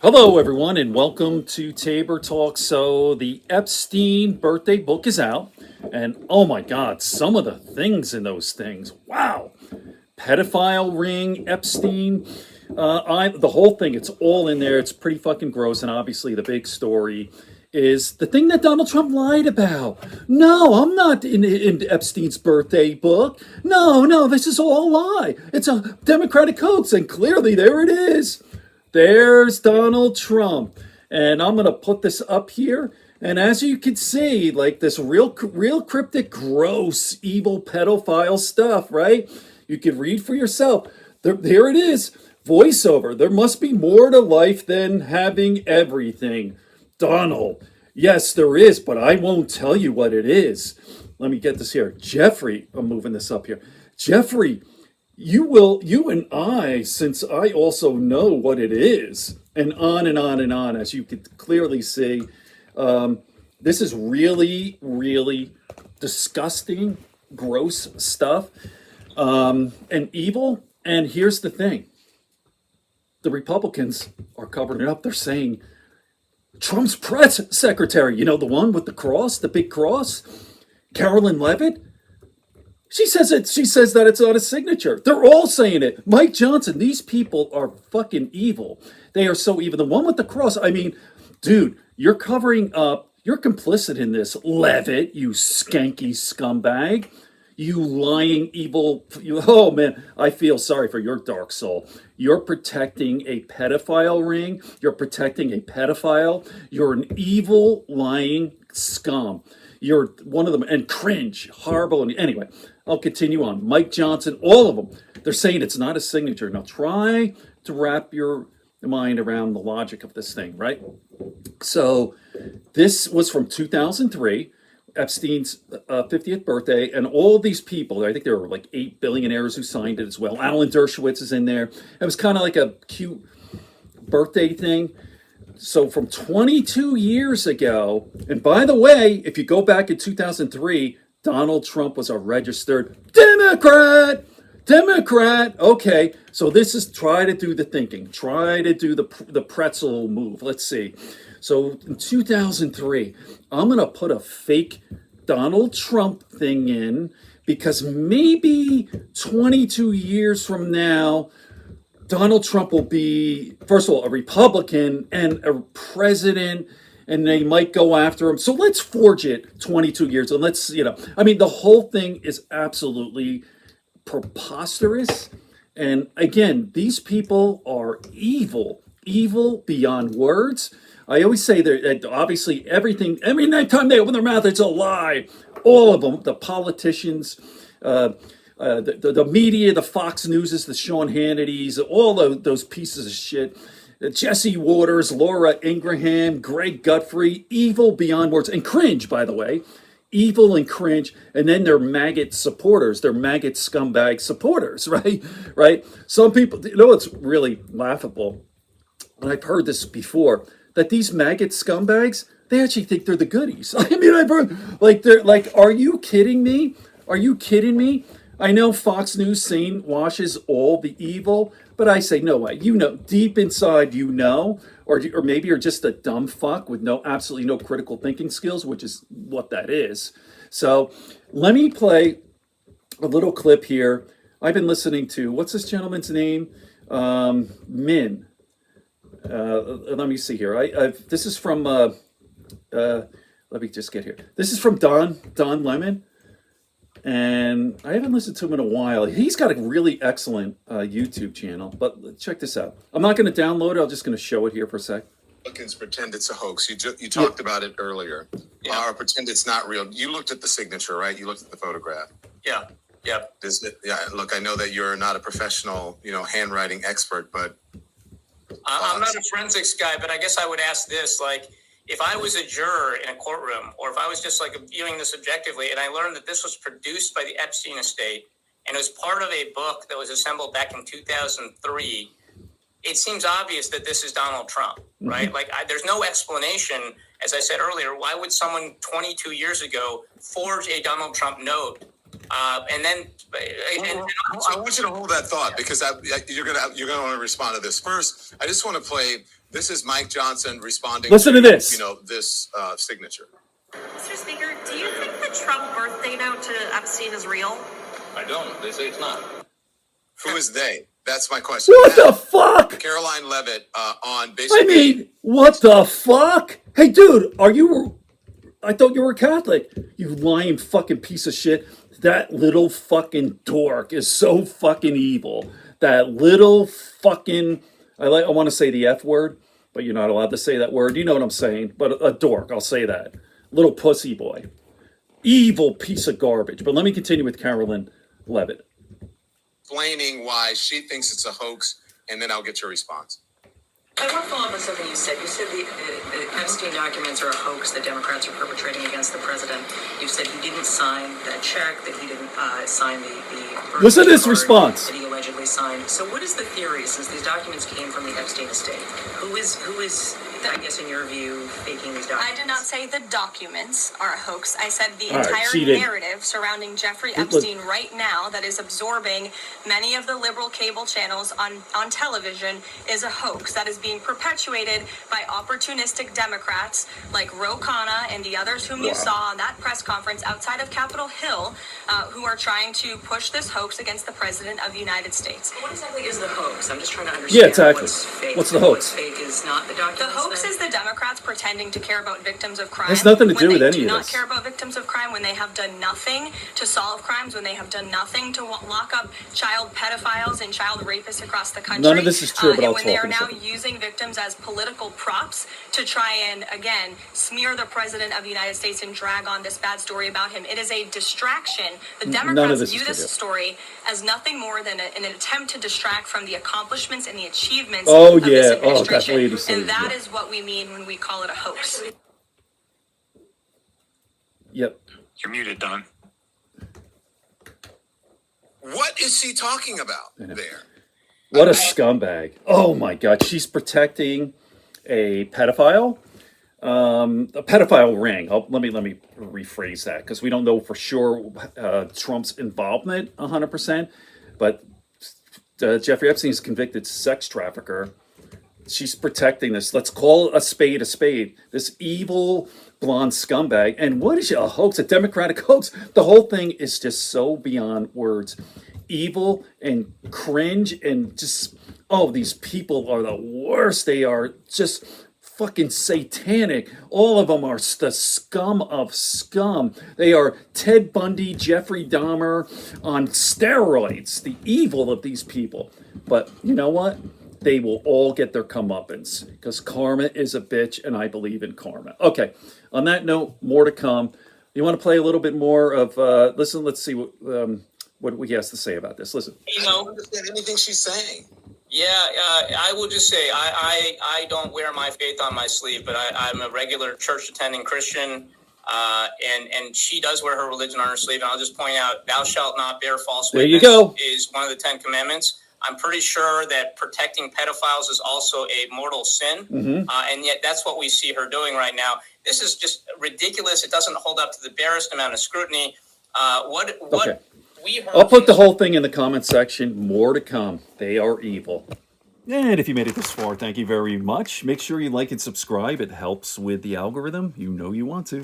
Hello, everyone, and welcome to Tabor Talk. So, the Epstein birthday book is out, and oh my God, some of the things in those things. Wow. Pedophile ring, Epstein, the whole thing, it's all in there. It's pretty fucking gross. And obviously, the big story is the thing that Donald Trump lied about. No, I'm not in Epstein's birthday book. No, this is all a lie. It's a Democratic hoax, and clearly there it is. There's Donald Trump. And I'm going to put this up here. And as you can see, like this real cryptic, gross, evil pedophile stuff, right? You can read for yourself. Here it is. Voiceover. There must be more to life than having everything. Donald. Yes, there is, but I won't tell you what it is. Let me get this here. Jeffrey, I'm moving this up here. Jeffrey, you and I, since I also know what it is, and on and on and on, as you could clearly see, this is really, really disgusting, gross stuff, and evil. And here's the thing: the Republicans are covering it up. They're saying Trump's press secretary, the one with the cross, the big cross, Carolyn Levitt. She says it. She says that it's not a signature. They're all saying it. Mike Johnson. These people are fucking evil. They are so evil. The one with the cross. I mean, dude, you're covering up. You're complicit in this, Levitt. You skanky scumbag. You lying evil. Oh man, I feel sorry for your dark soul. You're protecting a pedophile ring. You're protecting a pedophile. You're an evil, lying scum. You're one of them, and cringe, horrible. And anyway, I'll continue on. Mike Johnson, all of them, they're saying it's not a signature. Now try to wrap your mind around the logic of this thing, right? So this was from 2003, Epstein's 50th birthday, and all these people, I think there were like 8 billionaires who signed it as well. Alan Dershowitz is in there. It was kind of like a cute birthday thing. So from 22 years ago, and by the way, if you go back in 2003, Donald Trump was a registered Democrat. Okay, so this is try to do the thinking, try to do the pretzel move. Let's see. So in 2003, I'm gonna put a fake Donald Trump thing in because maybe 22 years from now, Donald Trump will be, first of all, a Republican and a president, and they might go after him. So let's forge it 22 years. And let's, I mean, the whole thing is absolutely preposterous. And again, these people are evil beyond words. I always say that obviously everything, every time they open their mouth, it's a lie. All of them, the politicians, the media, the Fox Newses, the Sean Hannity's, all those pieces of shit. Jesse Waters, Laura Ingraham, Greg Gutfrey, evil beyond words, and cringe, by the way. Evil and cringe, and then they're maggot supporters. They're maggot scumbag supporters, right? Right? Some people, what's really laughable, and I've heard this before, that these maggot scumbags, they actually think they're the goodies. I mean, I've heard, they're like, are you kidding me? Are you kidding me? I know Fox News saying washes all the evil, but I say no way. Deep inside, or maybe you're just a dumb fuck with absolutely no critical thinking skills, which is what that is. So let me play a little clip here. I've been listening to, what's this gentleman's name? Min. Let me see here. This is from, let me just get here. This is from Don Lemon. And I haven't listened to him in a while. He's got a really excellent YouTube channel, but check this out. I'm not going to download it. I'm just going to show it here for a sec. Republicans pretend it's a hoax. You talked about it earlier. Yeah. Or pretend it's not real. You looked at the signature, right? You looked at the photograph. Yeah. Yeah. Look, I know that you're not a professional, handwriting expert, but I'm not a forensics guy, but I guess I would ask this, if I was a juror in a courtroom, or if I was just viewing this objectively, and I learned that this was produced by the Epstein estate, and it was part of a book that was assembled back in 2003, it seems obvious that this is Donald Trump, right? Mm-hmm. There's no explanation, as I said earlier, why would someone 22 years ago forge a Donald Trump note? And then I want you to hold that thought because you're gonna want to respond to this. First, I just want to play This is Mike Johnson responding. Listen to this. This signature. Mr. Speaker, do you think the Trump birthday note to Epstein is real? I don't. They say it's not. Who is they? That's my question. What the fuck? Caroline Levitt on I basically. mean, what the fuck? Hey, dude, I thought you were Catholic. You lying fucking piece of shit. That little fucking dork is so fucking evil. That little fucking, I want to say the F word, but you're not allowed to say that word. You know what I'm saying? But a dork, I'll say that. Little pussy boy. Evil piece of garbage. But let me continue with Caroline Levitt. Explaining why she thinks it's a hoax, and then I'll get your response. I want to follow up on something you said. You said the Epstein documents are a hoax that Democrats are perpetrating against the president. You said he didn't sign that check, that he didn't sign the Listen to this card response. that he allegedly signed. So what is the theory, since these documents came from the Epstein estate? Who is, I guess in your view, faking these documents? I did not say the documents are a hoax. I said the All right, entire she did. narrative surrounding Jeffrey Epstein right now that is absorbing many of the liberal cable channels on television is a hoax that is being perpetuated by opportunistic Democrats like Ro Khanna and the others whom you saw on that press conference outside of Capitol Hill, who are trying to push this hoax against the President of the United States. What exactly is the hoax? I'm just trying to understand. Yeah, exactly. What's fake. What's the hoax? What's fake is not the documents. The hoax is the Democrats pretending to care about victims of crime. Has nothing to do when with they any do of not this. care about victims of crime, when they have done nothing to solve crimes, when they have done nothing to lock up child pedophiles and child rapists across the country. None of this is true, but I'll and when they talk are in a now second. using victims as political props to try and, again, smear the President of the United States and drag on this bad story about him. It is a distraction. The None of Democrats this view is this true. story as nothing more than an attempt to distract from the accomplishments and the achievements Oh, of this yeah. Oh, administration. that lady says, and that yeah. is what we mean when we call it a hoax. Yep. You're muted, Don. What is she talking about there? What a scumbag. Oh my God. She's protecting a pedophile. A pedophile ring. Let me rephrase that, because we don't know for sure Trump's involvement 100%. But Jeffrey Epstein's convicted sex trafficker. She's protecting this. Let's call a spade a spade. This evil blonde scumbag. And what is she? A hoax? A Democratic hoax? The whole thing is just so beyond words. Evil and cringe and just, oh, these people are the worst. They are just fucking satanic. All of them are the scum of scum. They are Ted Bundy, Jeffrey Dahmer on steroids. The evil of these people. But you know what? They will all get their comeuppance, because karma is a bitch, and I believe in karma. Okay, on that note, more to come. You want to play a little bit more of, listen, let's see what he has to say about this. Listen. I don't understand anything she's saying. Yeah, I will just say I don't wear my faith on my sleeve, but I'm a regular church attending Christian, and she does wear her religion on her sleeve. And I'll just point out, "Thou shalt not bear false witness" There you go. is one of the 10 Commandments. I'm pretty sure that protecting pedophiles is also a mortal sin, and yet that's what we see her doing right now. This is just ridiculous. It doesn't hold up to the barest amount of scrutiny. Okay. We heard I'll put the whole thing in the comment section. More to come. They are evil. And if you made it this far, thank you very much. Make sure you like and subscribe. It helps with the algorithm. You know you want to.